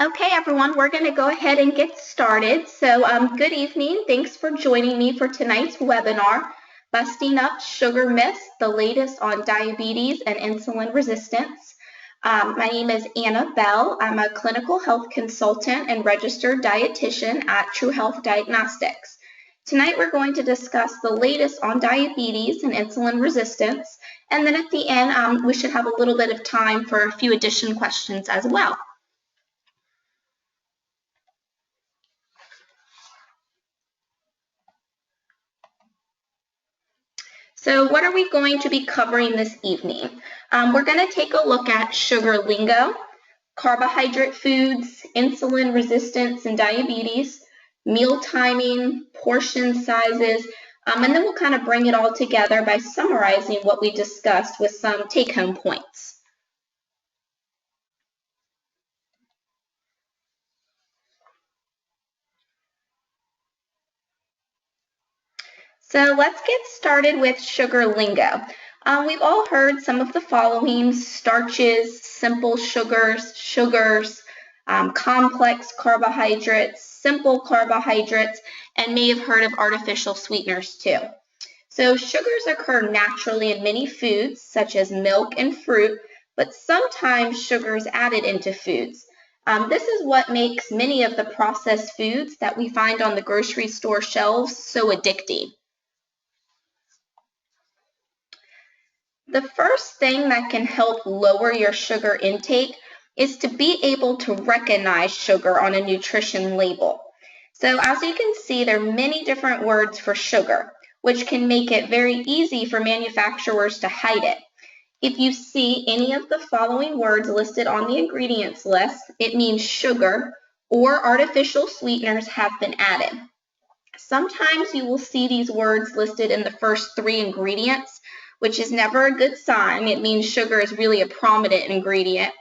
Okay, everyone, we're going to go ahead and get started. So, good evening. Thanks for joining me for tonight's webinar, Busting Up Sugar Myths, the latest on diabetes and insulin resistance. My name is Anna Bell. I'm a clinical health consultant and registered dietitian at True Health Diagnostics. Tonight, we're going to discuss the latest on diabetes and insulin resistance. And then at the end, we should have a little bit of time for a few additional questions as well. So what are we going to be covering this evening? We're going to take a look at sugar lingo, carbohydrate foods, insulin resistance and diabetes, meal timing, portion sizes, and then we'll kind of bring it all together by summarizing what we discussed with some take-home points. So let's get started with sugar lingo. We've all heard some of the following: starches, simple sugars, complex carbohydrates, simple carbohydrates, and may have heard of artificial sweeteners too. So sugars occur naturally in many foods, such as milk and fruit, but sometimes sugar is added into foods. This is what makes many of the processed foods that we find on the grocery store shelves so addicting. The first thing that can help lower your sugar intake is to be able to recognize sugar on a nutrition label. So as you can see, there are many different words for sugar, which can make it very easy for manufacturers to hide it. If you see any of the following words listed on the ingredients list, it means sugar or artificial sweeteners have been added. Sometimes you will see these words listed in the first 3 ingredients, which is never a good sign. It means sugar is really a prominent ingredient.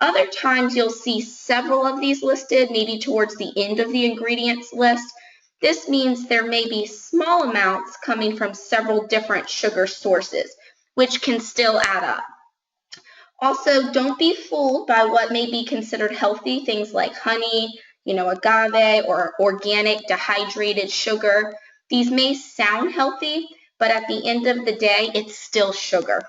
Other times you'll see several of these listed, maybe towards the end of the ingredients list. This means there may be small amounts coming from several different sugar sources, which can still add up. Also, don't be fooled by what may be considered healthy, things like honey, agave or organic dehydrated sugar. These may sound healthy, but at the end of the day, it's still sugar.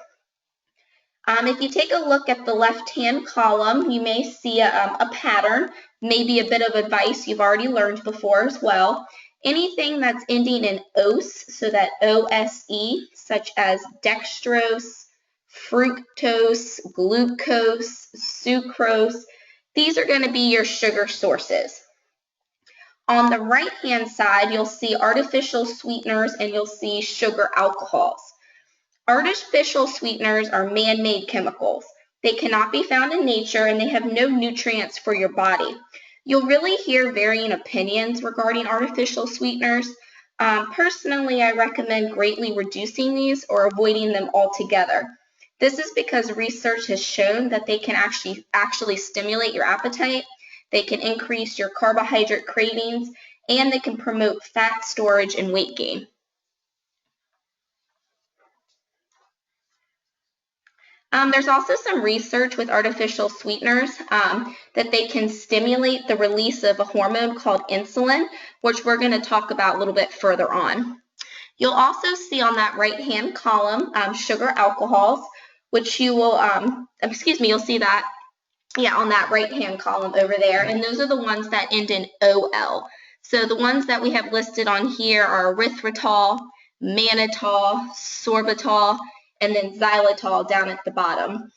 If you take a look at the left-hand column, you may see a pattern, maybe a bit of advice you've already learned before as well. Anything that's ending in ose, so that OSE, such as dextrose, fructose, glucose, sucrose, these are going to be your sugar sources. On the right-hand side, you'll see artificial sweeteners and you'll see sugar alcohols. Artificial sweeteners are man-made chemicals. They cannot be found in nature and they have no nutrients for your body. You'll really hear varying opinions regarding artificial sweeteners. Personally, I recommend greatly reducing these or avoiding them altogether. This is because research has shown that they can actually stimulate your appetite, they can increase your carbohydrate cravings, and they can promote fat storage and weight gain. There's also some research with artificial sweeteners that they can stimulate the release of a hormone called insulin, which we're going to talk about a little bit further on. You'll also see on that right-hand column sugar alcohols, which you will, you'll see that, on that right-hand column over there, and those are the ones that end in OL. So the ones that we have listed on here are erythritol, mannitol, sorbitol, and then xylitol down at the bottom.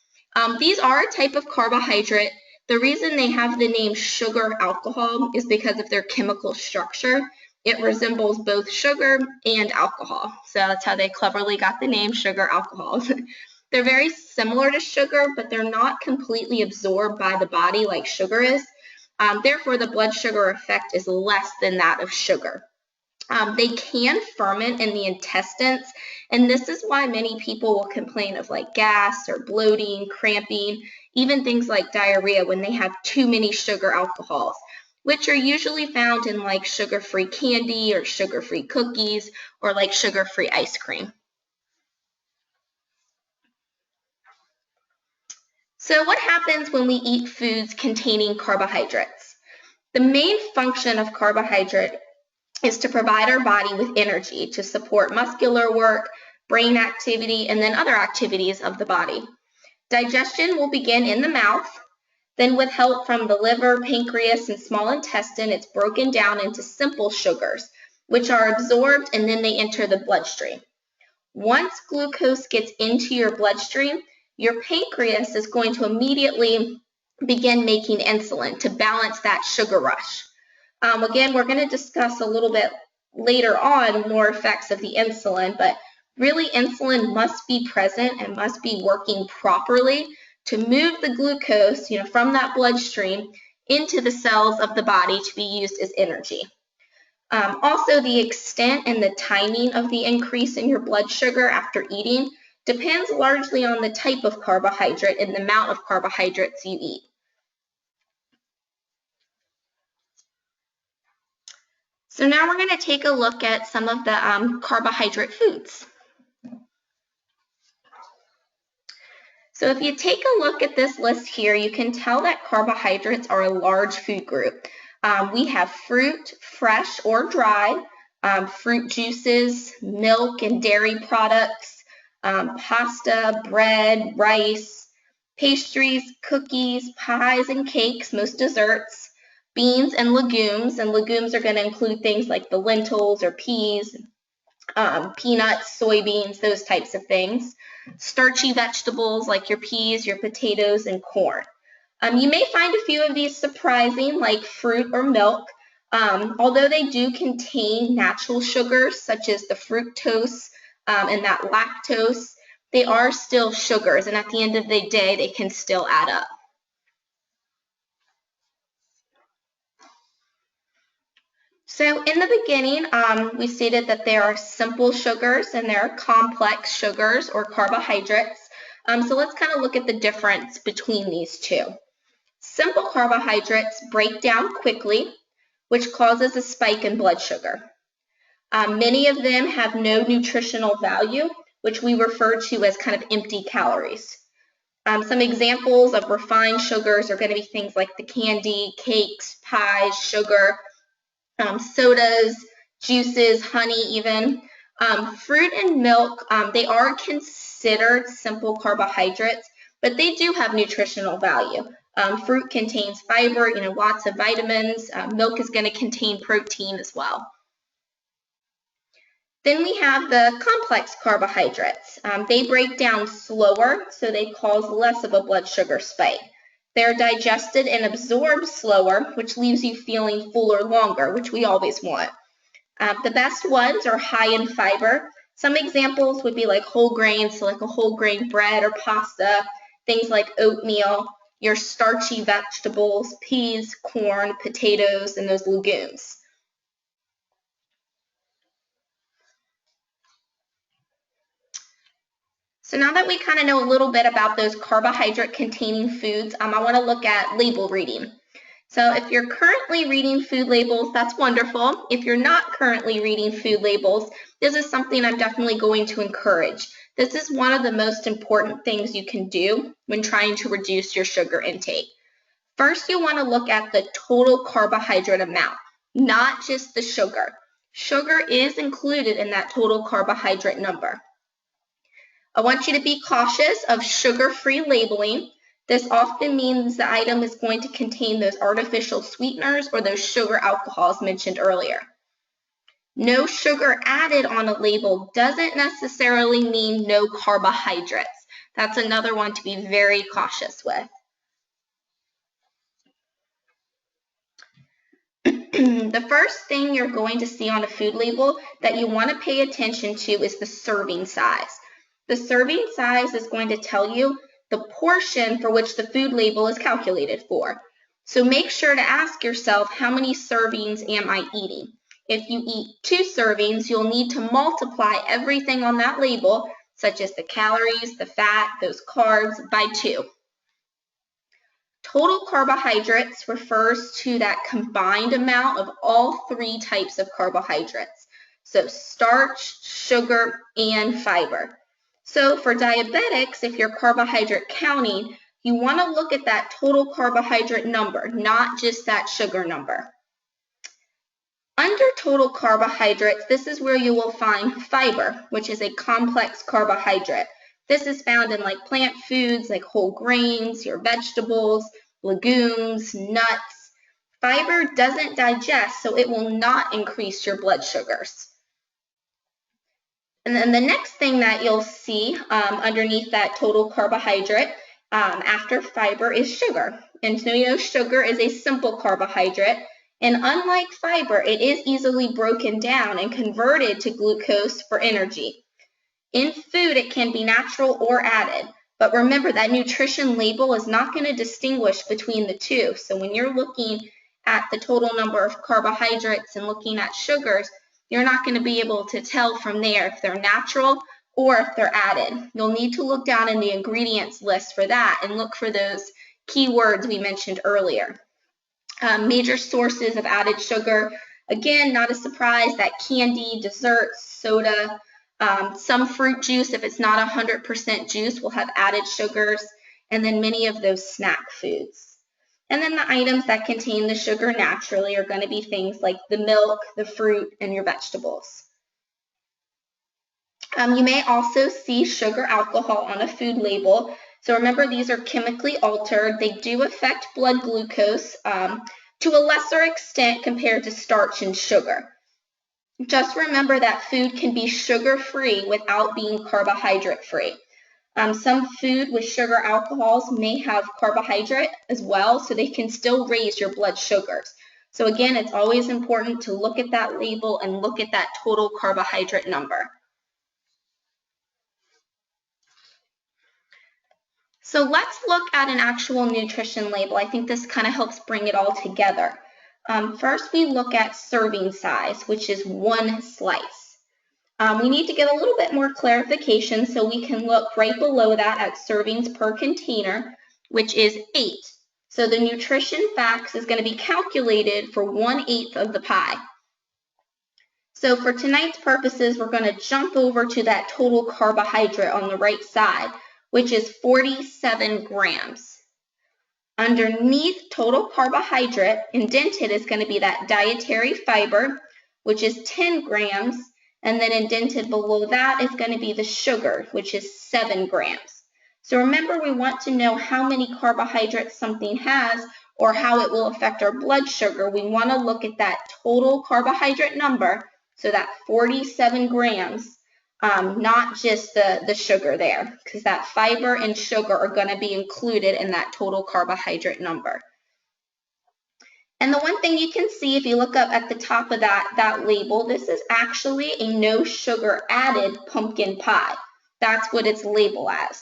These are a type of carbohydrate. The reason they have the name sugar alcohol is because of their chemical structure. It resembles both sugar and alcohol. So that's how they cleverly got the name sugar alcohols. They're very similar to sugar, but they're not completely absorbed by the body like sugar is. Therefore, the blood sugar effect is less than that of sugar. They can ferment in the intestines, and this is why many people will complain of like gas or bloating, cramping, even things like diarrhea when they have too many sugar alcohols, which are usually found in like sugar-free candy or sugar-free cookies or like sugar-free ice cream. So what happens when we eat foods containing carbohydrates? The main function of carbohydrate is to provide our body with energy to support muscular work, brain activity, and then other activities of the body. Digestion will begin in the mouth. Then with help from the liver, pancreas, and small intestine, it's broken down into simple sugars, which are absorbed and then they enter the bloodstream. Once glucose gets into your bloodstream, your pancreas is going to immediately begin making insulin to balance that sugar rush. Again, we're going to discuss a little bit later on more effects of the insulin, but really insulin must be present and must be working properly to move the glucose, from that bloodstream into the cells of the body to be used as energy. Also, the extent and the timing of the increase in your blood sugar after eating depends largely on the type of carbohydrate and the amount of carbohydrates you eat. So now we're going to take a look at some of the carbohydrate foods. So if you take a look at this list here, you can tell that carbohydrates are a large food group. We have fruit, fresh or dry, fruit juices, milk and dairy products, pasta, bread, rice, pastries, cookies, pies and cakes, most desserts, beans and legumes are going to include things like the lentils or peas, peanuts, soybeans, those types of things. Starchy vegetables like your peas, your potatoes, and corn. You may find a few of these surprising, like fruit or milk, although they do contain natural sugars such as the fructose and that lactose. They are still sugars, and at the end of the day, they can still add up. So in the beginning, we stated that there are simple sugars and there are complex sugars or carbohydrates. So let's kind of look at the difference between these two. Simple carbohydrates break down quickly, which causes a spike in blood sugar. Many of them have no nutritional value, which we refer to as kind of empty calories. Some examples of refined sugars are going to be things like the candy, cakes, pies, sugar, sodas, juices, honey even. Fruit and milk, they are considered simple carbohydrates, but they do have nutritional value. Fruit contains fiber, lots of vitamins. Milk is going to contain protein as well. Then we have the complex carbohydrates. They break down slower, so they cause less of a blood sugar spike. They're digested and absorbed slower, which leaves you feeling fuller longer, which we always want. The best ones are high in fiber. Some examples would be like whole grains, so like a whole grain bread or pasta, things like oatmeal, your starchy vegetables, peas, corn, potatoes, and those legumes. So now that we kind of know a little bit about those carbohydrate-containing foods, I want to look at label reading. So if you're currently reading food labels, that's wonderful. If you're not currently reading food labels, this is something I'm definitely going to encourage. This is one of the most important things you can do when trying to reduce your sugar intake. First, you want to look at the total carbohydrate amount, not just the sugar. Sugar is included in that total carbohydrate number. I want you to be cautious of sugar-free labeling. This often means the item is going to contain those artificial sweeteners or those sugar alcohols mentioned earlier. No sugar added on a label doesn't necessarily mean no carbohydrates. That's another one to be very cautious with. The first thing you're going to see on a food label that you want to pay attention to is the serving size. The serving size is going to tell you the portion for which the food label is calculated for. So make sure to ask yourself, how many servings am I eating? If you eat 2 servings, you'll need to multiply everything on that label, such as the calories, the fat, those carbs, by 2. Total carbohydrates refers to that combined amount of all 3 types of carbohydrates. So starch, sugar, and fiber. So for diabetics, if you're carbohydrate counting, you want to look at that total carbohydrate number, not just that sugar number. Under total carbohydrates, this is where you will find fiber, which is a complex carbohydrate. This is found in like plant foods, like whole grains, your vegetables, legumes, nuts. Fiber doesn't digest, so it will not increase your blood sugars. And then the next thing that you'll see underneath that total carbohydrate after fiber is sugar. And so you know sugar is a simple carbohydrate. And unlike fiber, it is easily broken down and converted to glucose for energy. In food, it can be natural or added. But remember, that nutrition label is not going to distinguish between the two. So when you're looking at the total number of carbohydrates and looking at sugars, you're not going to be able to tell from there if they're natural or if they're added. You'll need to look down in the ingredients list for that and look for those keywords we mentioned earlier. Major sources of added sugar, again, not a surprise, that candy, desserts, soda, some fruit juice, if it's not 100% juice, will have added sugars, and then many of those snack foods. And then the items that contain the sugar naturally are going to be things like the milk, the fruit, and your vegetables. You may also see sugar alcohol on a food label. So remember, these are chemically altered. They do affect blood glucose to a lesser extent compared to starch and sugar. Just remember that food can be sugar-free without being carbohydrate-free. Some food with sugar alcohols may have carbohydrate as well, so they can still raise your blood sugars. So again, it's always important to look at that label and look at that total carbohydrate number. So let's look at an actual nutrition label. I think this kind of helps bring it all together. First, we look at serving size, which is 1 slice. We need to get a little bit more clarification, so we can look right below that at servings per container, which is 8. So the nutrition facts is going to be calculated for 1/8 of the pie. So for tonight's purposes, we're going to jump over to that total carbohydrate on the right side, which is 47 grams. Underneath total carbohydrate, indented is going to be that dietary fiber, which is 10 grams, and then indented below that is going to be the sugar, which is 7 grams. So remember, we want to know how many carbohydrates something has or how it will affect our blood sugar. We want to look at that total carbohydrate number, so that 47 grams, not just the sugar there, because that fiber and sugar are going to be included in that total carbohydrate number. And the one thing you can see if you look up at the top of that label, this is actually a no sugar added pumpkin pie. That's what it's labeled as.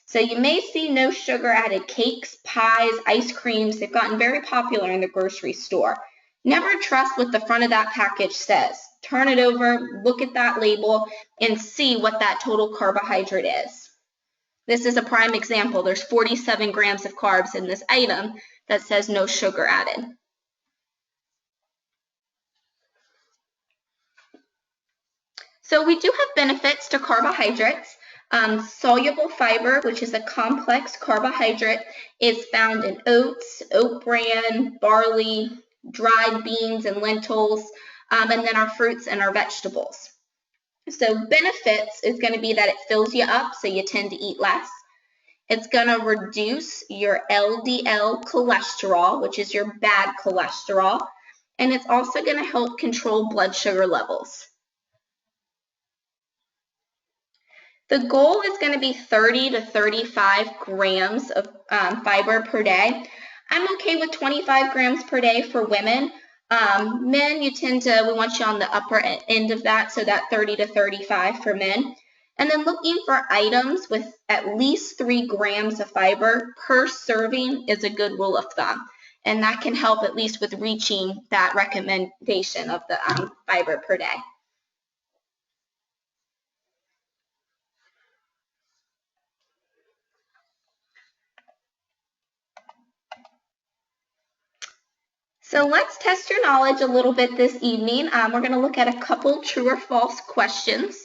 So you may see no sugar added cakes, pies, ice creams. They've gotten very popular in the grocery store. Never trust what the front of that package says. Turn it over, look at that label, and see what that total carbohydrate is. This is a prime example. There's 47 grams of carbs in this item that says no sugar added. So we do have benefits to carbohydrates. Soluble fiber, which is a complex carbohydrate, is found in oats, oat bran, barley, dried beans and lentils, and then our fruits and our vegetables. So benefits is going to be that it fills you up, so you tend to eat less. It's going to reduce your LDL cholesterol, which is your bad cholesterol, and it's also going to help control blood sugar levels. The goal is going to be 30 to 35 grams of fiber per day. I'm okay with 25 grams per day for women. Men, we want you on the upper end of that, so that 30 to 35 for men. And then looking for items with at least 3 grams of fiber per serving is a good rule of thumb. And that can help at least with reaching that recommendation of the fiber per day. So let's test your knowledge a little bit this evening. We're going to look at a couple true or false questions.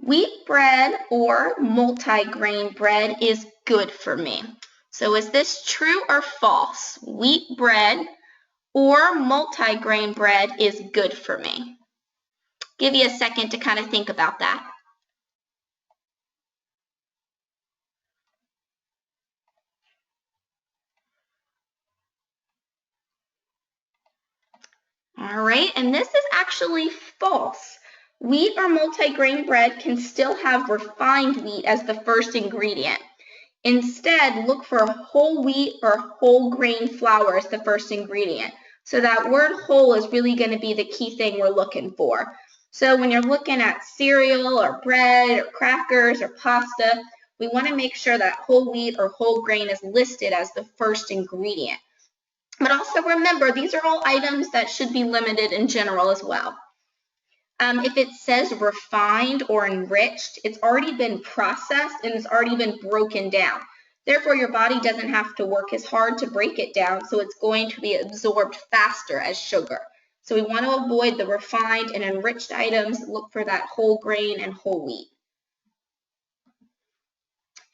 wheat bread or multigrain bread is good for me. So is this true or false? Wheat bread or multigrain bread is good for me. Give you a second to kind of think about that. All right, and this is actually false. Wheat or multigrain bread can still have refined wheat as the first ingredient. Instead, look for whole wheat or whole grain flour as the first ingredient. So that word whole is really going to be the key thing we're looking for. So when you're looking at cereal or bread or crackers or pasta, we want to make sure that whole wheat or whole grain is listed as the first ingredient. But also remember, these are all items that should be limited in general as well. If it says refined or enriched, it's already been processed and it's already been broken down. Therefore, your body doesn't have to work as hard to break it down, so it's going to be absorbed faster as sugar. So we want to avoid the refined and enriched items. Look for that whole grain and whole wheat.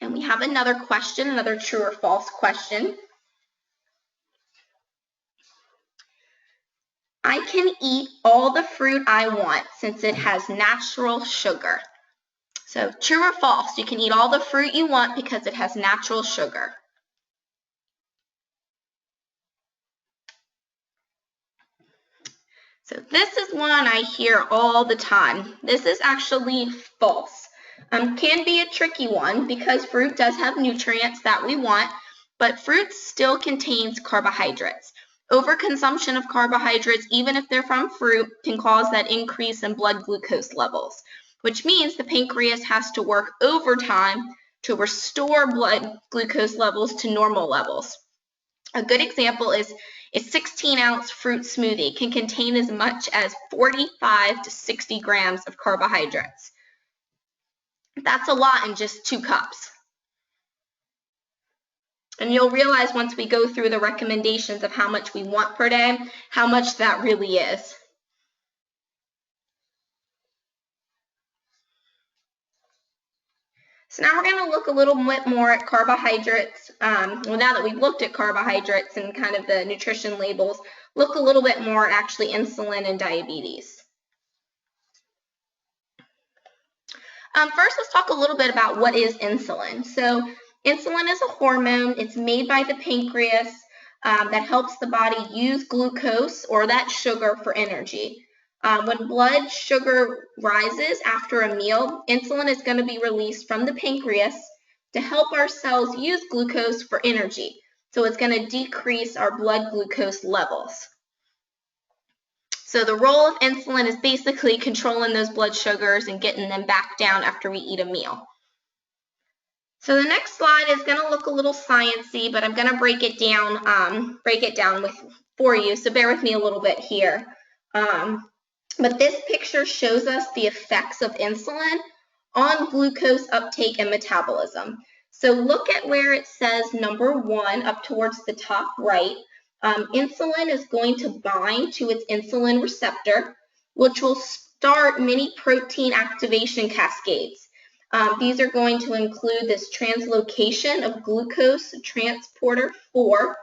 And we have another question, another true or false question. I can eat all the fruit I want since it has natural sugar. So true or false, you can eat all the fruit you want because it has natural sugar. So this is one I hear all the time. This is actually false. Can be a tricky one because fruit does have nutrients that we want, but fruit still contains carbohydrates. Overconsumption of carbohydrates, even if they're from fruit, can cause that increase in blood glucose levels, which means the pancreas has to work overtime to restore blood glucose levels to normal levels. A good example is a 16-ounce fruit smoothie can contain as much as 45 to 60 grams of carbohydrates. That's a lot in just 2 cups. And you'll realize once we go through the recommendations of how much we want per day, how much that really is. So now we're going to look a little bit more at carbohydrates. Well, now that we've looked at carbohydrates and kind of the nutrition labels, look a little bit more at actually insulin and diabetes. First, let's talk a little bit about what is insulin. So insulin is a hormone. It's made by the pancreas that helps the body use glucose or that sugar for energy. When blood sugar rises after a meal, insulin is going to be released from the pancreas to help our cells use glucose for energy. So it's going to decrease our blood glucose levels. So the role of insulin is basically controlling those blood sugars and getting them back down after we eat a meal. So the next slide is going to look a little sciencey, but I'm going to break it down for you. So bear with me a little bit here. But this picture shows us the effects of insulin on glucose uptake and metabolism. So look at where it says number 1 up towards the top right. Insulin is going to bind to its insulin receptor, which will start many protein activation cascades. These are going to include this translocation of glucose transporter 4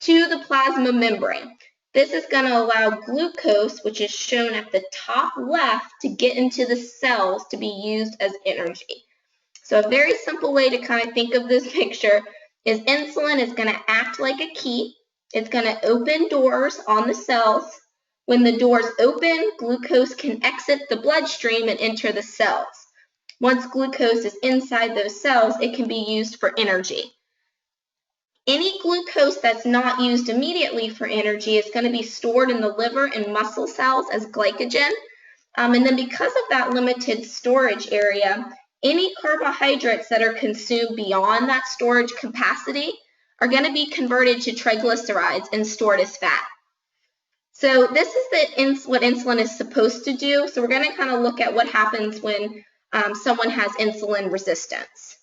to the plasma membrane. This is going to allow glucose, which is shown at the top left, to get into the cells to be used as energy. So a very simple way to kind of think of this picture is insulin is going to act like a key. It's going to open doors on the cells. When the doors open, glucose can exit the bloodstream and enter the cells. Once glucose is inside those cells, it can be used for energy. Any glucose that's not used immediately for energy is going to be stored in the liver and muscle cells as glycogen. And then because of that limited storage area, any carbohydrates that are consumed beyond that storage capacity are going to be converted to triglycerides and stored as fat. So this is what insulin is supposed to do. So we're going to kind of look at what happens when someone has insulin resistance.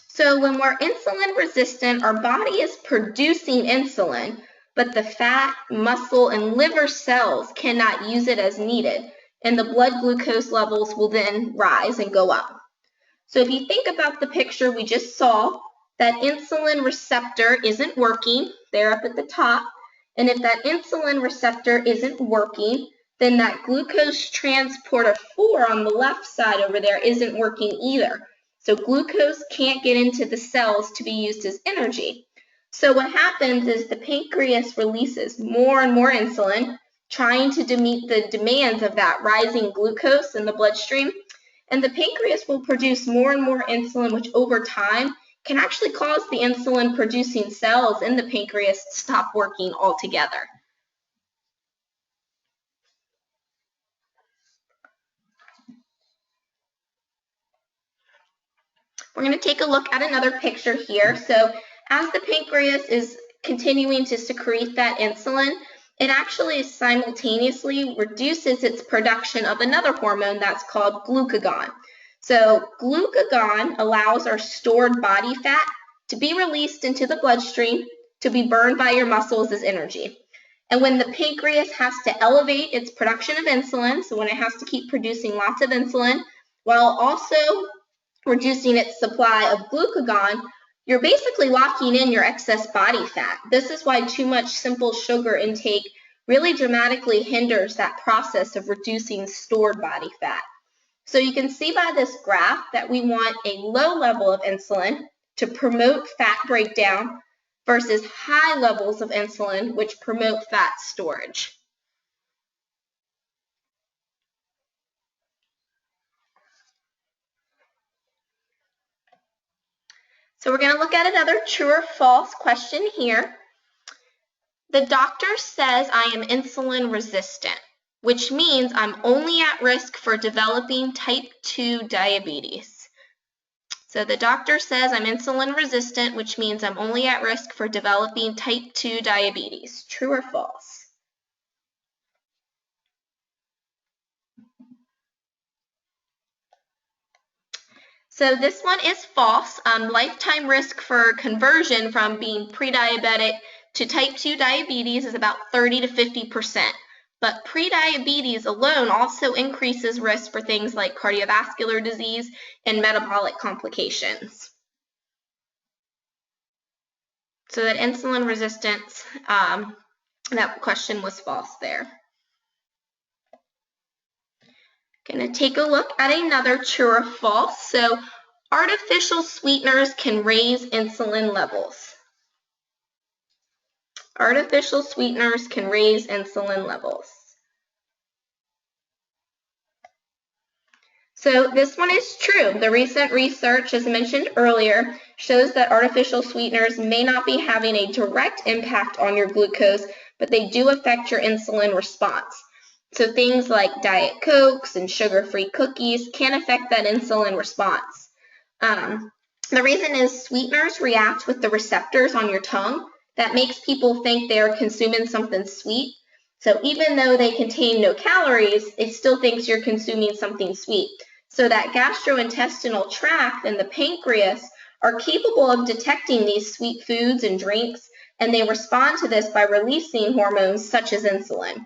So when we're insulin resistant, our body is producing insulin, but the fat, muscle, and liver cells cannot use it as needed, and the blood glucose levels will then rise and go up. So if you think about the picture we just saw, that insulin receptor isn't working, they're up at the top, and if that insulin receptor isn't working, then that glucose transporter 4 on the left side over there isn't working either. So glucose can't get into the cells to be used as energy. So what happens is the pancreas releases more and more insulin, trying to meet the demands of that rising glucose in the bloodstream, and the pancreas will produce more and more insulin, which over time can actually cause the insulin-producing cells in the pancreas to stop working altogether. We're going to take a look at another picture here. So as the pancreas is continuing to secrete that insulin, it actually simultaneously reduces its production of another hormone that's called glucagon. So glucagon allows our stored body fat to be released into the bloodstream to be burned by your muscles as energy. And when the pancreas has to elevate its production of insulin, so when it has to keep producing lots of insulin, while also reducing its supply of glucagon, you're basically locking in your excess body fat. This is why too much simple sugar intake really dramatically hinders that process of reducing stored body fat. So you can see by this graph that we want a low level of insulin to promote fat breakdown versus high levels of insulin which promote fat storage. So we're going to look at another true or false question here. The doctor says I am insulin resistant, which means I'm only at risk for developing type 2 diabetes. So the doctor says I'm insulin resistant, which means I'm only at risk for developing type 2 diabetes. True or false? So this one is false. Lifetime risk for conversion from being pre-diabetic to type 2 diabetes is about 30 to 50%. But pre-diabetes alone also increases risk for things like cardiovascular disease and metabolic complications. So that insulin resistance, that question was false there. Going to take a look at another true or false. So artificial sweeteners can raise insulin levels. Artificial sweeteners can raise insulin levels. So this one is true. The recent research, as mentioned earlier, shows that artificial sweeteners may not be having a direct impact on your glucose, but they do affect your insulin response. So things like Diet Cokes and sugar-free cookies can affect that insulin response. The reason is sweeteners react with the receptors on your tongue. That makes people think they're consuming something sweet. So even though they contain no calories, it still thinks you're consuming something sweet. So that gastrointestinal tract and the pancreas are capable of detecting these sweet foods and drinks, and they respond to this by releasing hormones such as insulin.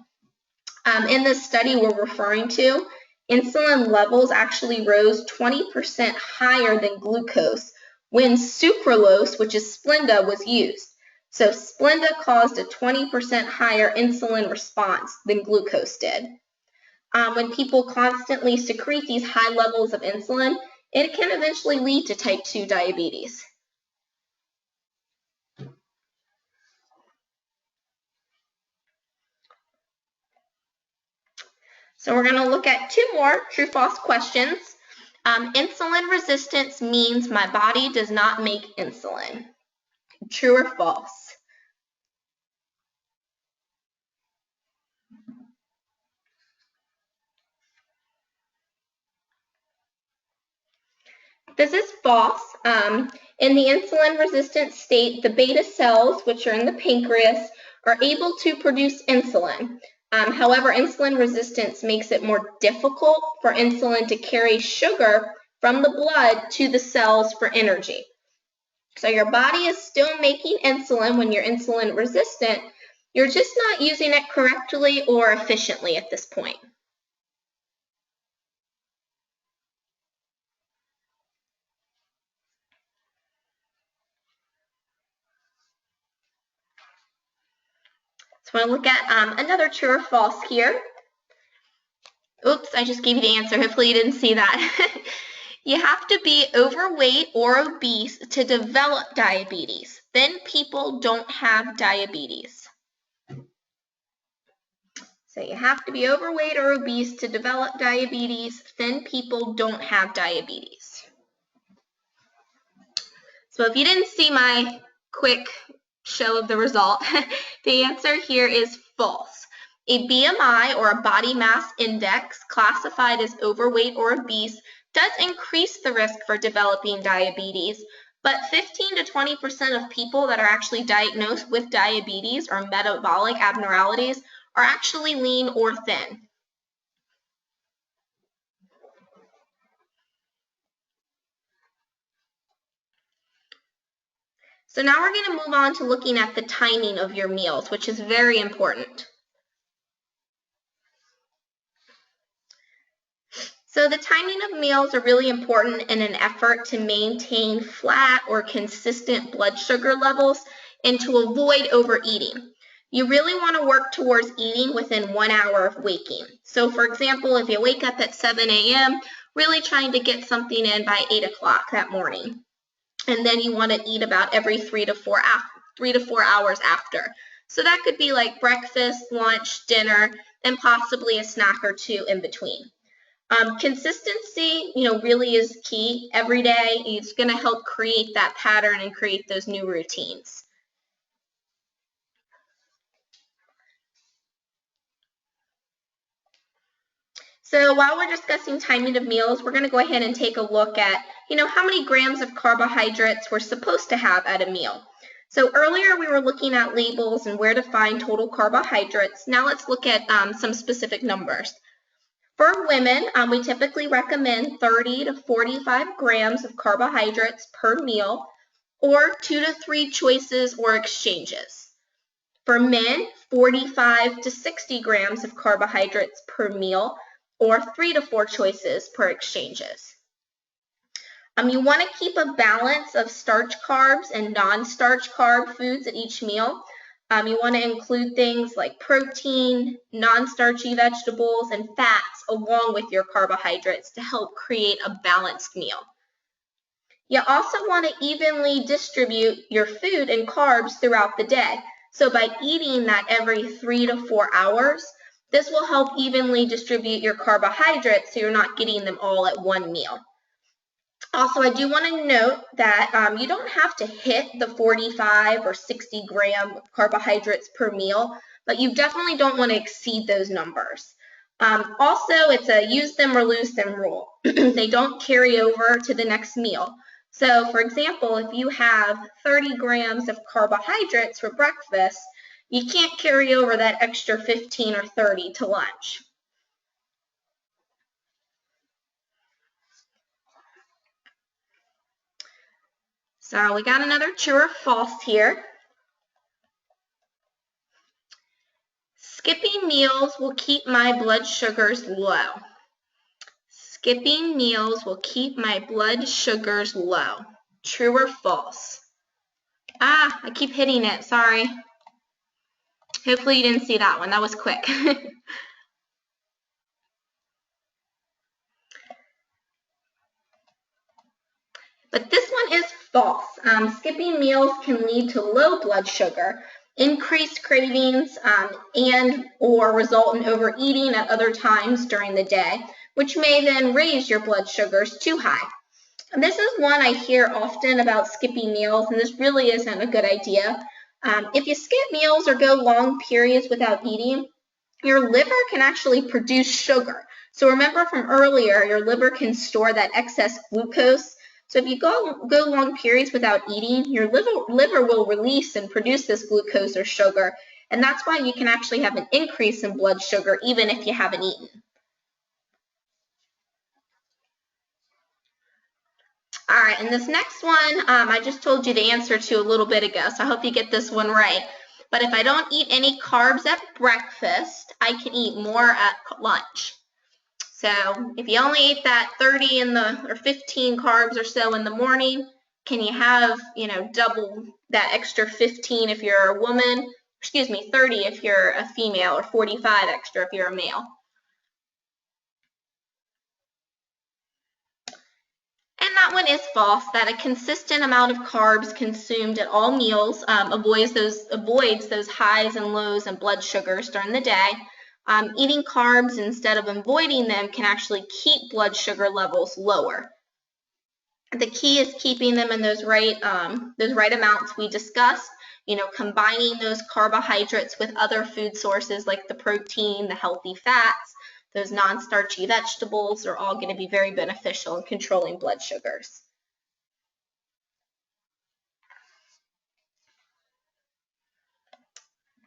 In this study we're referring to, insulin levels actually rose 20% higher than glucose when sucralose, which is Splenda, was used. So Splenda caused a 20% higher insulin response than glucose did. When people constantly secrete these high levels of insulin, it can eventually lead to type 2 diabetes. So we're going to look at two more true-false questions. Insulin resistance means my body does not make insulin. True or false? This is false. In the insulin-resistant state, the beta cells, which are in the pancreas, are able to produce insulin. However, insulin resistance makes it more difficult for insulin to carry sugar from the blood to the cells for energy. So your body is still making insulin when you're insulin resistant, You're just not using it correctly or efficiently at this point. So I want to look at another true or false here. Oops, I just gave you the answer. Hopefully you didn't see that. You have to be overweight or obese to develop diabetes. Thin people don't have diabetes. So you have to be overweight or obese to develop diabetes. Thin people don't have diabetes. So if you didn't see my quick show of the result, the answer here is false. A BMI, or a body mass index, classified as overweight or obese, does increase the risk for developing diabetes, but 15 to 20% of people that are actually diagnosed with diabetes or metabolic abnormalities are actually lean or thin. So now we're going to move on to looking at the timing of your meals, which is very important. So the timing of meals are really important in an effort to maintain flat or consistent blood sugar levels and to avoid overeating. You really want to work towards eating within 1 hour of waking. So for example, if you wake up at 7 a.m., really trying to get something in by 8 o'clock that morning. And then you want to eat about every 3 to 4 hours after. So that could be like breakfast, lunch, dinner, and possibly a snack or two in between. Consistency, really is key. Every day, it's going to help create that pattern and create those new routines. So while we're discussing timing of meals, we're going to go ahead and take a look at, how many grams of carbohydrates we're supposed to have at a meal. So earlier we were looking at labels and where to find total carbohydrates. Now let's look at some specific numbers. For women, we typically recommend 30 to 45 grams of carbohydrates per meal, or 2 to 3 choices or exchanges. For men, 45 to 60 grams of carbohydrates per meal, or 3 to 4 choices per exchanges. You want to keep a balance of starch carbs and non-starch carb foods at each meal. You want to include things like protein, non-starchy vegetables, and fats along with your carbohydrates to help create a balanced meal. You also want to evenly distribute your food and carbs throughout the day. So by eating that every 3 to 4 hours, this will help evenly distribute your carbohydrates so you're not getting them all at one meal. Also, I do want to note that you don't have to hit the 45 or 60 gram carbohydrates per meal, but you definitely don't want to exceed those numbers. Also, it's a use them or lose them rule. They don't carry over to the next meal. So, for example, if you have 30 grams of carbohydrates for breakfast, you can't carry over that extra 15 or 30 to lunch. So we got another true or false here. Skipping meals will keep my blood sugars low. Skipping meals will keep my blood sugars low. True or false? I keep hitting it. Sorry. Hopefully you didn't see that one. That was quick. But this one is false. Skipping meals can lead to low blood sugar, increased cravings, and or result in overeating at other times during the day, which may then raise your blood sugars too high. And this is one I hear often about skipping meals, and this really isn't a good idea. If you skip meals or go long periods without eating, your liver can actually produce sugar. So remember from earlier, your liver can store that excess glucose. So if you go long periods without eating, your liver will release and produce this glucose or sugar, and that's why you can actually have an increase in blood sugar even if you haven't eaten. All right, and this next one, I just told you the answer to a little bit ago, so I hope you get this one right. But if I don't eat any carbs at breakfast, I can eat more at lunch. So if you only eat that 30 or 15 carbs or so in the morning, can you have, double that extra 15 if you're a woman? Excuse me, 30 if you're a female, or 45 extra if you're a male. And that one is false, that a consistent amount of carbs consumed at all meals avoids those highs and lows in blood sugars during the day. Eating carbs instead of avoiding them can actually keep blood sugar levels lower. The key is keeping them in those right amounts we discussed, combining those carbohydrates with other food sources like the protein, the healthy fats, those non-starchy vegetables are all going to be very beneficial in controlling blood sugars.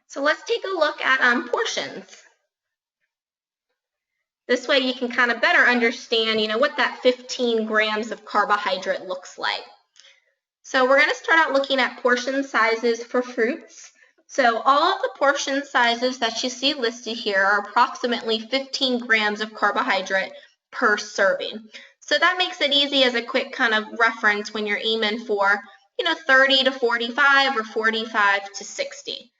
So let's take a look at portions. This way you can kind of better understand, what that 15 grams of carbohydrate looks like. So we're going to start out looking at portion sizes for fruits. So all of the portion sizes that you see listed here are approximately 15 grams of carbohydrate per serving. So that makes it easy as a quick kind of reference when you're aiming for, 30 to 45 or 45 to 60.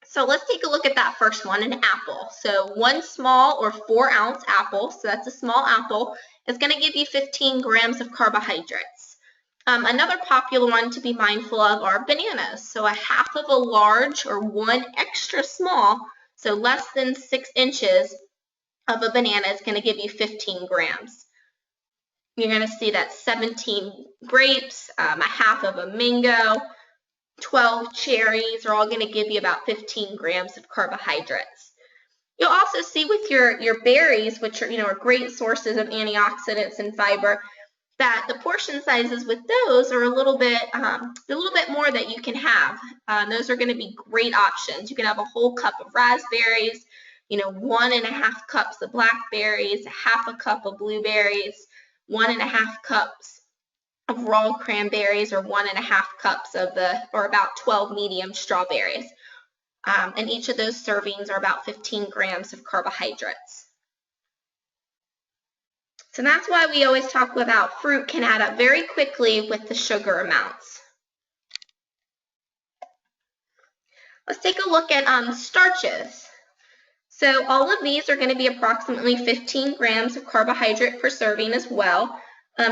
So let's take a look at that first one, an apple. So one small or 4-ounce apple, so that's a small apple, is going to give you 15 grams of carbohydrates. Another popular one to be mindful of are bananas. So a half of a large or one extra small, so less than 6 inches of a banana is going to give you 15 grams. You're going to see that 17 grapes, a half of a mango, 12 cherries are all going to give you about 15 grams of carbohydrates. You'll also see with your berries, which are great sources of antioxidants and fiber, that the portion sizes with those are a little bit more that you can have. Those are going to be great options. You can have a whole cup of raspberries, 1.5 cups of blackberries, half a cup of blueberries, 1.5 cups of raw cranberries, or 1.5 cups or about 12 medium strawberries. And each of those servings are about 15 grams of carbohydrates. So that's why we always talk about fruit can add up very quickly with the sugar amounts. Let's take a look at starches. So all of these are going to be approximately 15 grams of carbohydrate per serving as well.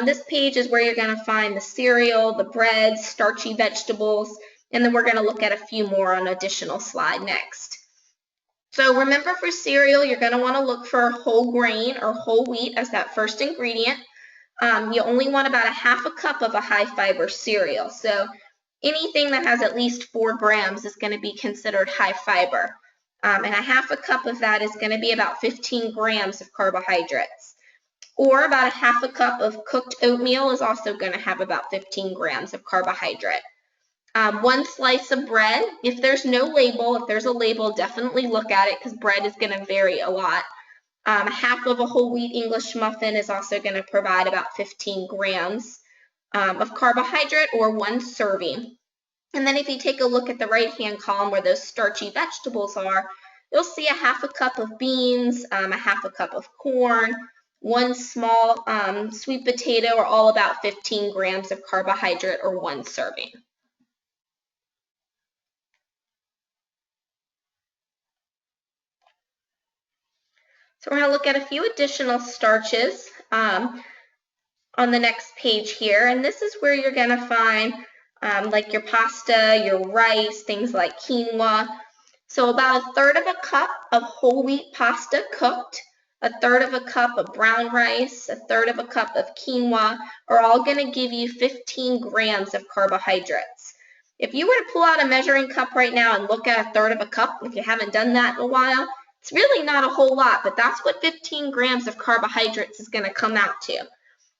This page is where you're going to find the cereal, the breads, starchy vegetables, and then we're going to look at a few more on an additional slide next. So remember, for cereal, you're going to want to look for whole grain or whole wheat as that first ingredient. You only want about 1/2 cup of a high fiber cereal. So anything that has at least 4 grams is going to be considered high fiber. And 1/2 cup of that is going to be about 15 grams of carbohydrates. Or about 1/2 cup of cooked oatmeal is also going to have about 15 grams of carbohydrate. 1 slice of bread, if there's no label, if there's a label, definitely look at it because bread is going to vary a lot. 1/2 of a whole wheat English muffin is also going to provide about 15 grams of carbohydrate, or 1 serving. And then if you take a look at the right-hand column where those starchy vegetables are, you'll see 1/2 cup of beans, 1/2 cup of corn, 1 small sweet potato, are all about 15 grams of carbohydrate, or 1 serving. So we're going to look at a few additional starches on the next page here, and this is where you're going to find like your pasta, your rice, things like quinoa. So about 1/3 of a cup of whole wheat pasta cooked, 1/3 of a cup of brown rice, 1/3 of a cup of quinoa are all going to give you 15 grams of carbohydrates. If you were to pull out a measuring cup right now and look at 1/3 of a cup, if you haven't done that in a while, it's really not a whole lot, but that's what 15 grams of carbohydrates is going to come out to.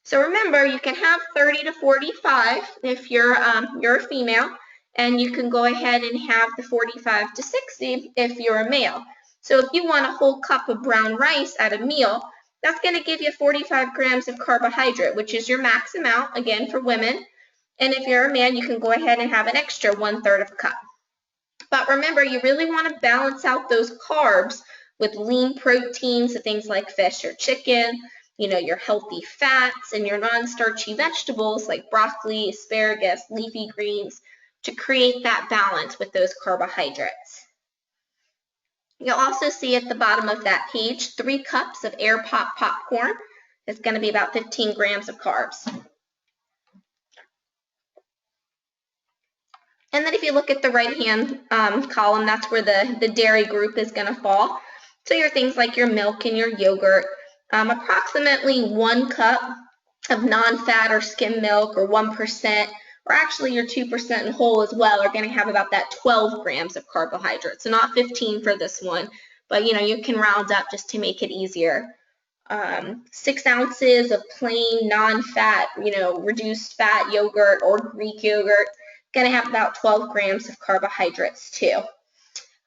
So remember, you can have 30 to 45 if you're a female, and you can go ahead and have the 45 to 60 if you're a male. So if you want a whole cup of brown rice at a meal, that's going to give you 45 grams of carbohydrate, which is your max amount, again, for women. And if you're a man, you can go ahead and have an extra 1/3 of a cup. But remember, you really want to balance out those carbs with lean proteins, so things like fish or chicken, your healthy fats, and your non-starchy vegetables like broccoli, asparagus, leafy greens, to create that balance with those carbohydrates. You'll also see at the bottom of that page 3 cups of air pop popcorn. It's going to be about 15 grams of carbs. And then if you look at the right-hand column, that's where the dairy group is going to fall. So your things like your milk and your yogurt, approximately 1 cup of non-fat or skim milk, or 1%, or actually your 2% in whole as well, are going to have about that 12 grams of carbohydrates. So not 15 for this one, but you can round up just to make it easier. 6 ounces of plain non-fat, reduced fat yogurt or Greek yogurt, going to have about 12 grams of carbohydrates too.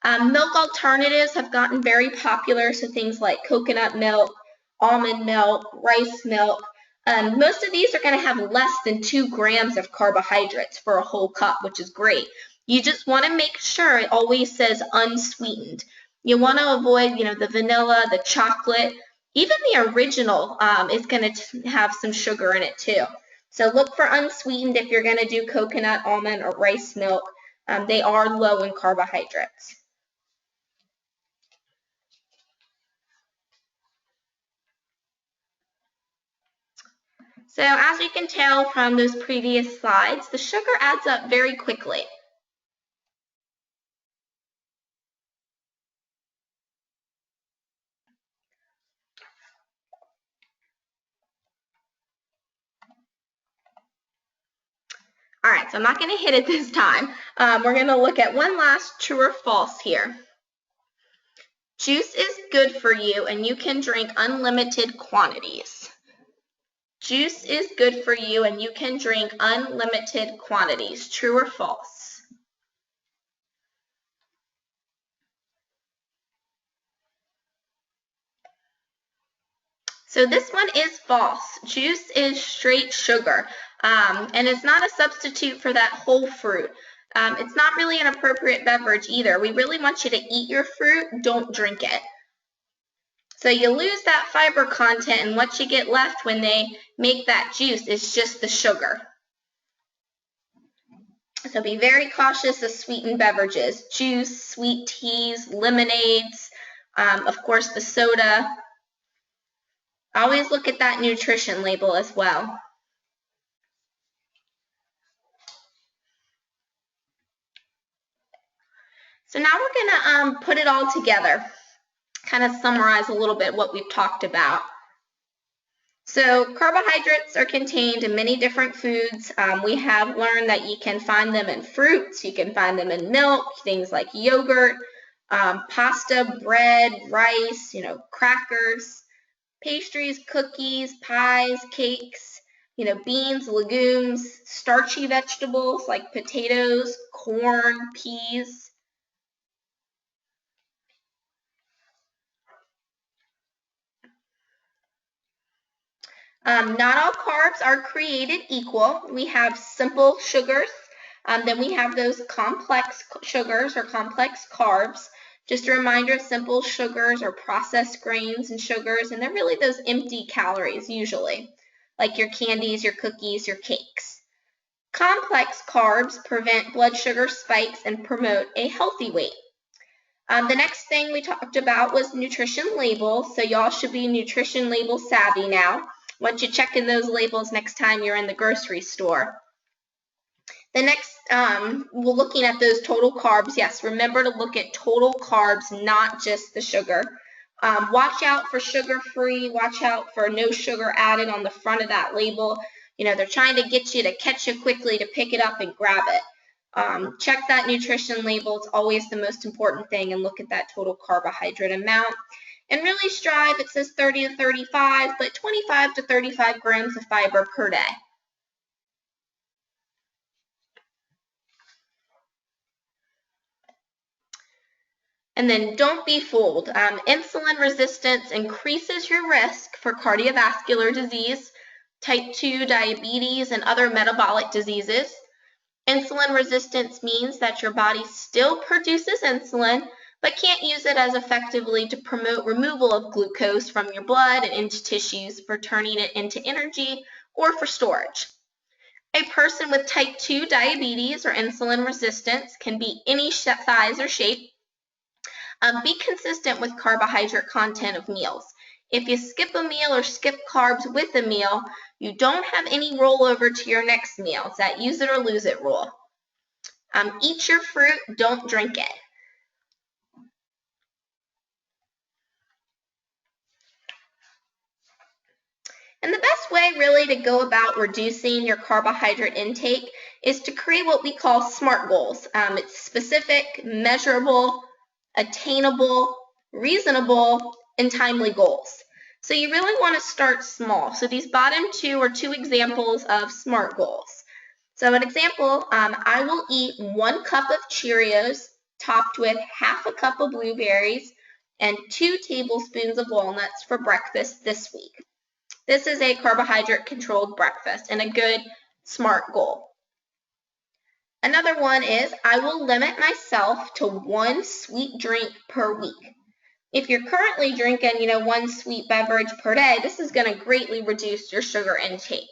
Milk alternatives have gotten very popular, so things like coconut milk, almond milk, rice milk. Most of these are going to have less than 2 grams of carbohydrates for a whole cup, which is great. You just want to make sure it always says unsweetened. You want to avoid, the vanilla, the chocolate. Even the original is going to have some sugar in it too. So look for unsweetened if you're going to do coconut, almond, or rice milk. They are low in carbohydrates. So as you can tell from those previous slides, the sugar adds up very quickly. All right, so I'm not going to hit it this time. We're going to look at one last true or false here. Juice is good for you and you can drink unlimited quantities. Juice is good for you and you can drink unlimited quantities. True or false? So this one is false. Juice is straight sugar, and it's not a substitute for that whole fruit. It's not really an appropriate beverage either. We really want you to eat your fruit, don't drink it. So you lose that fiber content, and what you get left when they make that juice is just the sugar. So be very cautious of sweetened beverages, juice, sweet teas, lemonades, of course the soda. Always look at that nutrition label as well. So now we're going to put it all together, kind of summarize a little bit what we've talked about. So carbohydrates are contained in many different foods. We have learned that you can find them in fruits, you can find them in milk, things like yogurt, pasta, bread, rice, crackers, pastries, cookies, pies, cakes, beans, legumes, starchy vegetables like potatoes, corn, peas. Not all carbs are created equal. We have simple sugars, then we have those complex sugars or complex carbs. Just a reminder, simple sugars are processed grains and sugars, and they're really those empty calories usually, like your candies, your cookies, your cakes. Complex carbs prevent blood sugar spikes and promote a healthy weight. The next thing we talked about was nutrition labels, so y'all should be nutrition label savvy now. Once you check in those labels next time you're in the grocery store. The next, we're looking at those total carbs. Yes, remember to look at total carbs, not just the sugar. Watch out for sugar-free. Watch out for no sugar added on the front of that label. They're trying to get you to catch you quickly to pick it up and grab it. Check that nutrition label. It's always the most important thing, and look at that total carbohydrate amount. And really strive, it says 30 to 35, but 25 to 35 grams of fiber per day. And then don't be fooled. Insulin resistance increases your risk for cardiovascular disease, type 2 diabetes, and other metabolic diseases. Insulin resistance means that your body still produces insulin, but can't use it as effectively to promote removal of glucose from your blood and into tissues for turning it into energy or for storage. A person with type 2 diabetes or insulin resistance can be any size or shape. Be consistent with carbohydrate content of meals. If you skip a meal or skip carbs with a meal, you don't have any rollover to your next meal. It's that use it or lose it rule. Eat your fruit, don't drink it. And the best way really to go about reducing your carbohydrate intake is to create what we call SMART goals. It's specific, measurable, attainable, reasonable, and timely goals. So you really want to start small. So these bottom two are two examples of SMART goals. So an example, I will eat 1 cup of Cheerios topped with half a cup of blueberries and 2 tablespoons of walnuts for breakfast this week. This is a carbohydrate-controlled breakfast and a good, SMART goal. Another one is I will limit myself to 1 sweet drink per week. If you're currently drinking, 1 sweet beverage per day, this is going to greatly reduce your sugar intake.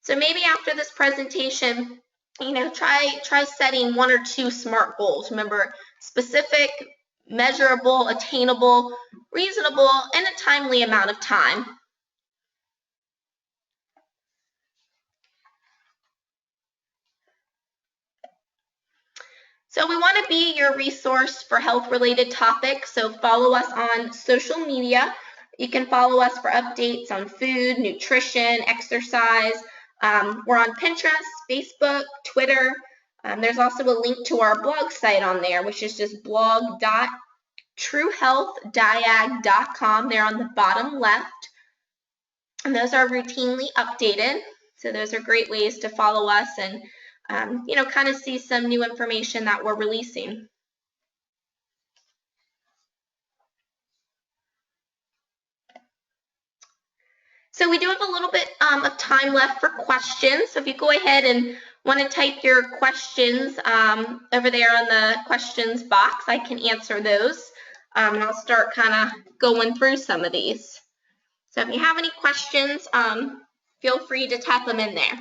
So maybe after this presentation, try setting 1 or 2 SMART goals. Remember, specific, measurable, attainable, reasonable, and a timely amount of time. So we want to be your resource for health-related topics, so follow us on social media. You can follow us for updates on food, nutrition, exercise. We're on Pinterest, Facebook, Twitter. There's also a link to our blog site on there, which is just blog.truehealthdiag.com. They're on the bottom left. And those are routinely updated. So those are great ways to follow us and kind of see some new information that we're releasing. So we do have a little bit of time left for questions. So if you go ahead and want to type your questions over there on the questions box, I can answer those. And I'll start kind of going through some of these. So if you have any questions, feel free to type them in there.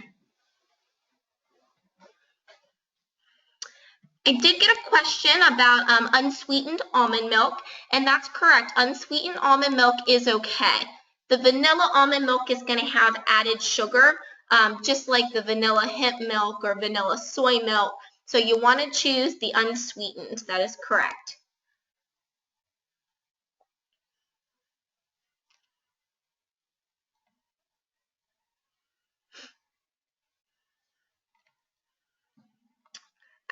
I did get a question about unsweetened almond milk, and that's correct. Unsweetened almond milk is okay. The vanilla almond milk is going to have added sugar, just like the vanilla hemp milk or vanilla soy milk. So you want to choose the unsweetened. That is correct.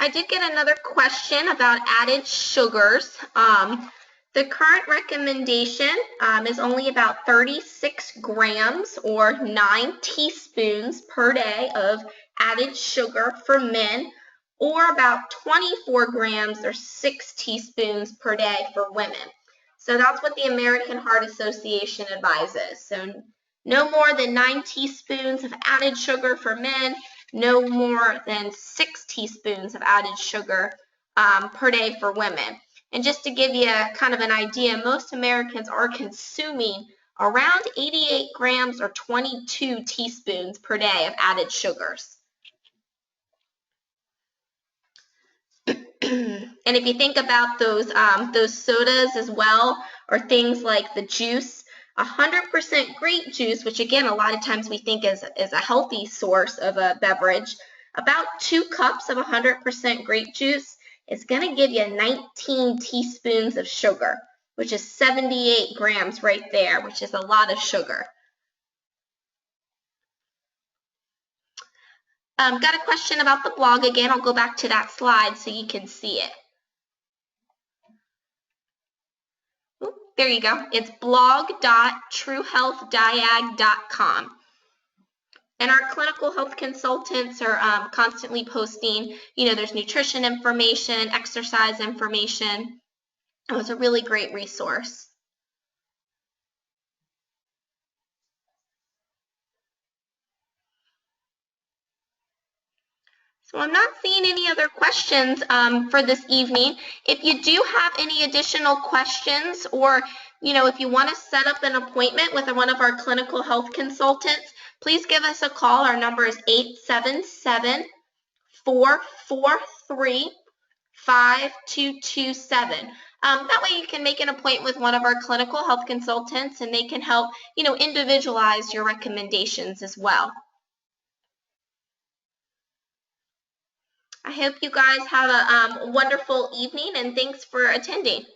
I did get another question about added sugars. The current recommendation is only about 36 grams or 9 teaspoons per day of added sugar for men, or about 24 grams or 6 teaspoons per day for women. So that's what the American Heart Association advises. So no more than 9 teaspoons of added sugar for men, no more than 6 teaspoons of added sugar per day for women. And just to give you kind of an idea, most Americans are consuming around 88 grams or 22 teaspoons per day of added sugars. And if you think about those sodas as well, or things like the juice, 100% grape juice, which again a lot of times we think is a healthy source of a beverage, about 2 cups of 100% grape juice is going to give you 19 teaspoons of sugar, which is 78 grams right there, which is a lot of sugar. Got a question about the blog again. I'll go back to that slide so you can see it. Oop, there you go. It's blog.truehealthdiag.com. And our clinical health consultants are constantly posting, there's nutrition information, exercise information. It was a really great resource. So I'm not seeing any other questions for this evening. If you do have any additional questions, or if you want to set up an appointment with one of our clinical health consultants, please give us a call. Our number is 877-443-5227. That way you can make an appointment with one of our clinical health consultants, and they can help, individualize your recommendations as well. I hope you guys have a wonderful evening, and thanks for attending.